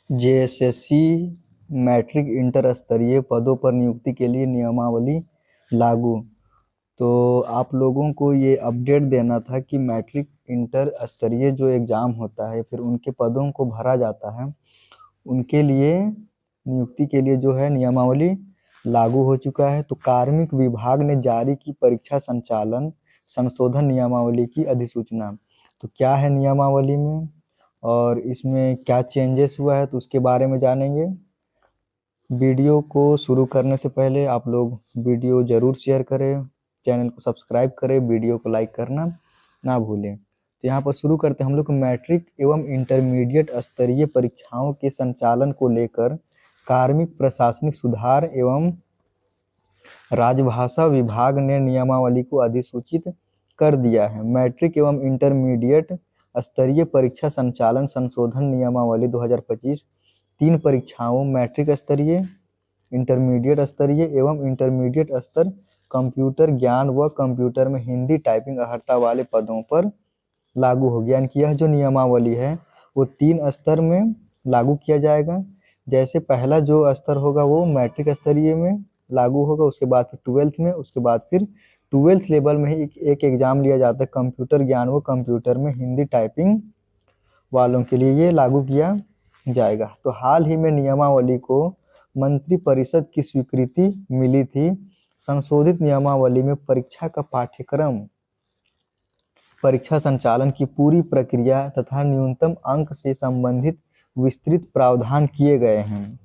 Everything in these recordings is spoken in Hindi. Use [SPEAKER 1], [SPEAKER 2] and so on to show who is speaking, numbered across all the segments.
[SPEAKER 1] जेएसएससी मैट्रिक इंटर स्तरीय पदों पर नियुक्ति के लिए नियमावली लागू। तो आप लोगों को ये अपडेट देना था कि मैट्रिक इंटर स्तरीय जो एग्ज़ाम होता है फिर उनके पदों को भरा जाता है, उनके लिए नियुक्ति के लिए जो है नियमावली लागू हो चुका है। तो कार्मिक विभाग ने जारी की परीक्षा संचालन संशोधन नियमावली की अधिसूचना। तो क्या है नियमावली में और इसमें क्या चेंजेस हुआ है तो उसके बारे में जानेंगे। वीडियो को शुरू करने से पहले आप लोग वीडियो ज़रूर शेयर करें, चैनल को सब्सक्राइब करें, वीडियो को लाइक करना ना भूलें। तो यहाँ पर शुरू करते हैं हम लोग मैट्रिक एवं इंटरमीडिएट स्तरीय परीक्षाओं के संचालन को लेकर कार्मिक प्रशासनिक सुधार एवं राजभाषा विभाग ने नियमावली को अधिसूचित कर दिया है। मैट्रिक एवं इंटरमीडिएट स्तरीय परीक्षा संचालन संशोधन नियमावली 2025 तीन परीक्षाओं मैट्रिक स्तरीय, इंटरमीडिएट स्तरीय एवं इंटरमीडिएट स्तर कंप्यूटर ज्ञान व कंप्यूटर में हिंदी टाइपिंग अर्हता वाले पदों पर लागू हो गया। यानी कि यह जो नियमावली है वो 3 स्तर में लागू किया जाएगा। जैसे पहला जो स्तर होगा वो मैट्रिक स्तरीय में लागू होगा, उसके बाद फिर 12th में, उसके बाद फिर 12th लेवल में ही एक एग्ज़ाम लिया जाता है कंप्यूटर ज्ञान व कंप्यूटर में हिंदी टाइपिंग वालों के लिए ये लागू किया जाएगा। तो हाल ही में नियमावली को मंत्रिपरिषद की स्वीकृति मिली थी। संशोधित नियमावली में परीक्षा का पाठ्यक्रम, परीक्षा संचालन की पूरी प्रक्रिया तथा न्यूनतम अंक से संबंधित विस्तृत प्रावधान किए गए हैं।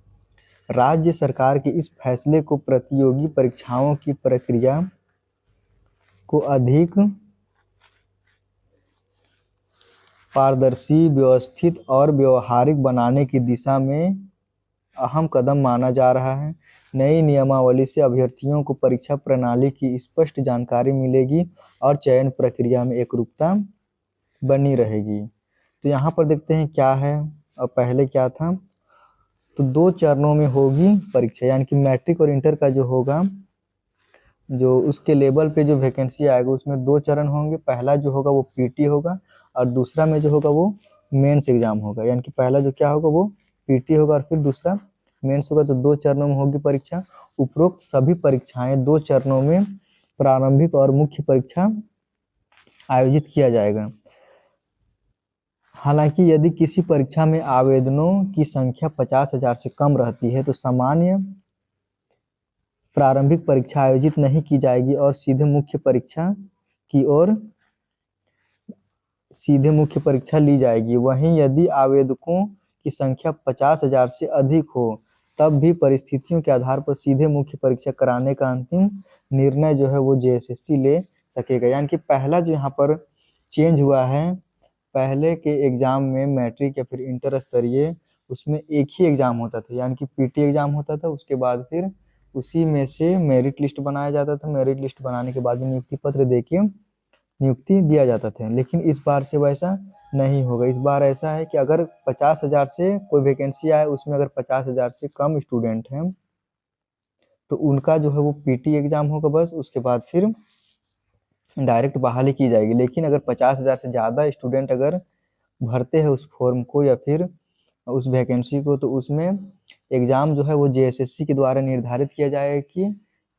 [SPEAKER 1] राज्य सरकार के इस फैसले को प्रतियोगी परीक्षाओं की प्रक्रिया को अधिक पारदर्शी, व्यवस्थित और व्यवहारिक बनाने की दिशा में अहम कदम माना जा रहा है। नई नियमावली से अभ्यर्थियों को परीक्षा प्रणाली की स्पष्ट जानकारी मिलेगी और चयन प्रक्रिया में एकरूपता बनी रहेगी। तो यहाँ पर देखते हैं क्या है और पहले क्या था। तो 2 चरणों में होगी परीक्षा, यानी कि मैट्रिक और इंटर का जो होगा, जो उसके लेवल पे जो वैकेंसी आएगा उसमें 2 चरण होंगे। पहला जो होगा वो पीटी होगा और दूसरा में जो होगा वो मेंस एग्जाम होगा। यानी कि पहला जो क्या होगा वो पीटी होगा और फिर दूसरा मेंस होगा। तो 2 चरणों में होगी परीक्षा। उपरोक्त सभी परीक्षाएं 2 चरणों में प्रारंभिक और मुख्य परीक्षा आयोजित किया जाएगा। हालांकि यदि किसी परीक्षा में आवेदनों की संख्या 50,000 से कम रहती है तो सामान्य प्रारंभिक परीक्षा आयोजित नहीं की जाएगी और सीधे मुख्य परीक्षा ली जाएगी। वहीं यदि आवेदकों की संख्या 50,000 से अधिक हो तब भी परिस्थितियों के आधार पर सीधे मुख्य परीक्षा कराने का अंतिम निर्णय जो है वो जेएसएससी ले सकेगा। यानी कि पहला जो यहाँ पर चेंज हुआ है, पहले के एग्जाम में मैट्रिक या फिर इंटर स्तरीय उसमें एक ही एग्जाम होता था, यानी कि पीटी एग्जाम होता था। उसके बाद फिर उसी में से मेरिट लिस्ट बनाया जाता था। मेरिट लिस्ट बनाने के बाद नियुक्ति पत्र देके नियुक्ति दिया जाता था। लेकिन इस बार से वैसा नहीं होगा। इस बार ऐसा है कि अगर 50,000 से कोई वैकेंसी आए, उसमें अगर 50,000 से कम स्टूडेंट हैं तो उनका जो है वो पीटी एग्जाम होगा बस। उसके बाद फिर डायरेक्ट बहाली की जाएगी। लेकिन अगर 50,000 से ज़्यादा स्टूडेंट अगर भरते हैं उस फॉर्म को या फिर उस वैकेंसी को तो उसमें एग्ज़ाम जो है वो जेएसएससी के द्वारा निर्धारित किया जाएगा कि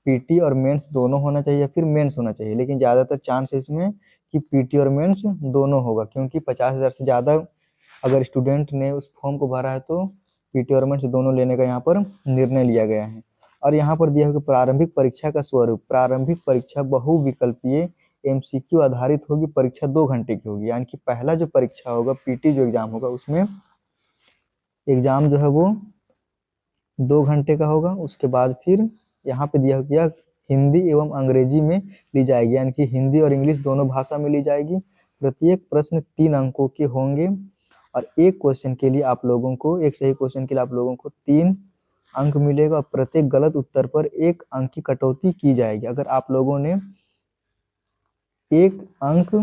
[SPEAKER 1] पीटी और मेंस दोनों होना चाहिए या फिर मेंस होना चाहिए। लेकिन ज़्यादातर चांस है इसमें कि पीटी और मेंस दोनों होगा, क्योंकि 50,000 से ज़्यादा अगर स्टूडेंट ने उस फॉर्म को भरा है तो पीटी और मेंस दोनों लेने का यहाँ पर निर्णय लिया गया है। और यहाँ पर दिया हुआ प्रारंभिक परीक्षा का स्वरूप। प्रारंभिक परीक्षा बहुविकल्पीय एमसीक्यू आधारित होगी। परीक्षा 2 घंटे की होगी। यानी कि पहला जो परीक्षा होगा पीटी जो एग्जाम होगा उसमें एग्जाम जो है वो 2 घंटे का होगा। उसके बाद फिर यहाँ पे दिया गया हिंदी एवं अंग्रेजी में ली जाएगी, यानी कि हिंदी और इंग्लिश दोनों भाषा में ली जाएगी। प्रत्येक प्रश्न 3 अंकों के होंगे और एक क्वेश्चन के लिए आप लोगों को, एक सही क्वेश्चन के लिए आप लोगों को 3 अंक मिलेगा और प्रत्येक गलत उत्तर पर 1 अंक की कटौती की जाएगी। अगर आप लोगों ने 1 अंक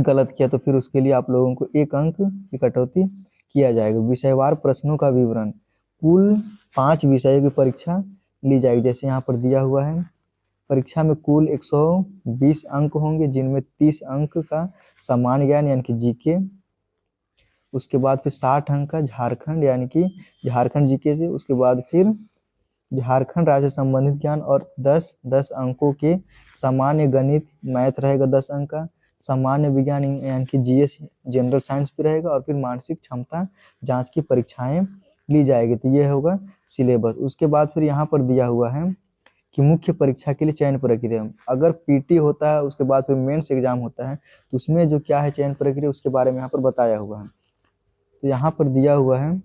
[SPEAKER 1] गलत किया तो फिर उसके लिए आप लोगों को 1 अंक की कटौती किया जाएगा। विषयवार प्रश्नों का विवरण। कुल 5 विषयों की परीक्षा ली जाएगी। जैसे यहाँ पर दिया हुआ है, परीक्षा में कुल 120 अंक होंगे जिनमें 30 अंक का सामान्य ज्ञान यानी कि जीके, उसके बाद फिर 60 अंक का झारखंड यानी कि झारखंड जीके से, उसके बाद फिर झारखंड राज्य से संबंधित ज्ञान और 10 अंकों के सामान्य गणित मैथ रहेगा 10 अंक का, सामान्य विज्ञान यानी कि जीएस जनरल साइंस भी रहेगा, और फिर मानसिक क्षमता जांच की परीक्षाएं ली जाएगी। तो ये होगा सिलेबस। उसके बाद फिर यहाँ पर दिया हुआ है कि मुख्य परीक्षा के लिए चयन प्रक्रिया, अगर पीटी होता है उसके बाद फिर मेंस एग्जाम होता है तो उसमें जो क्या है चयन प्रक्रिया उसके बारे में यहाँ पर बताया हुआ है। तो यहाँ पर दिया हुआ है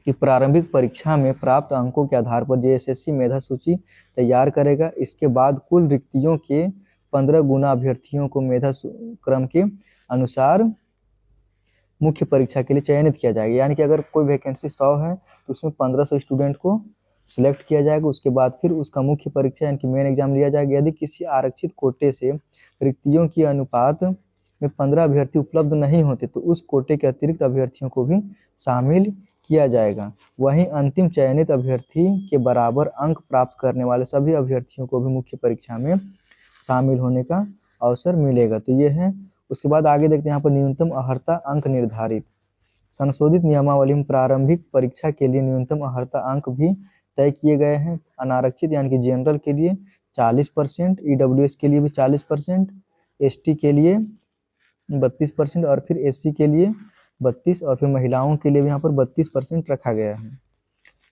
[SPEAKER 1] कि प्रारंभिक परीक्षा में प्राप्त अंकों के आधार पर जेएसएससी मेधा सूची तैयार करेगा। इसके बाद कुल रिक्तियों के 15 गुना अभ्यर्थियों को मेधा क्रम के अनुसार मुख्य परीक्षा के लिए चयनित किया जाएगा। यानी कि अगर कोई वैकेंसी 100 है तो उसमें 1500 स्टूडेंट को सिलेक्ट किया जाएगा। उसके बाद फिर उसका मुख्य परीक्षा यानी कि मेन एग्जाम लिया जाएगा। यदि किसी आरक्षित कोटे से रिक्तियों की अनुपात में 15 अभ्यर्थी उपलब्ध नहीं होते तो उस कोटे के अतिरिक्त अभ्यर्थियों को भी शामिल किया जाएगा। वहीं अंतिम चयनित अभ्यर्थी के बराबर अंक प्राप्त करने वाले सभी अभ्यर्थियों को भी मुख्य परीक्षा में शामिल होने का अवसर मिलेगा। तो ये है। उसके बाद आगे देखते हैं यहाँ पर न्यूनतम अर्हता अंक निर्धारित। संशोधित नियमावली में प्रारंभिक परीक्षा के लिए न्यूनतम अर्हता अंक भी तय किए गए हैं। अनारक्षित यानी कि जनरल के लिए 40%, ईडब्ल्यूएस के लिए भी 40%, एसटी के लिए 32% और फिर एससी के लिए 32 और फिर महिलाओं के लिए भी यहाँ पर 32% रखा गया है।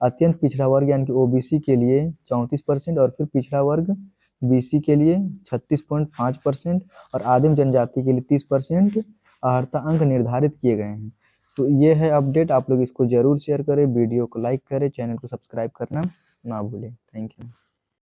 [SPEAKER 1] अत्यंत पिछड़ा वर्ग यानी कि ओबीसी के लिए 34% और फिर पिछड़ा वर्ग बीसी के लिए 36.5% और आदिम जनजाति के लिए 30% अर्हता अंक निर्धारित किए गए हैं। तो ये है अपडेट। आप लोग इसको जरूर शेयर करें, वीडियो को लाइक करें, चैनल को सब्सक्राइब करना ना भूलें। Thank you.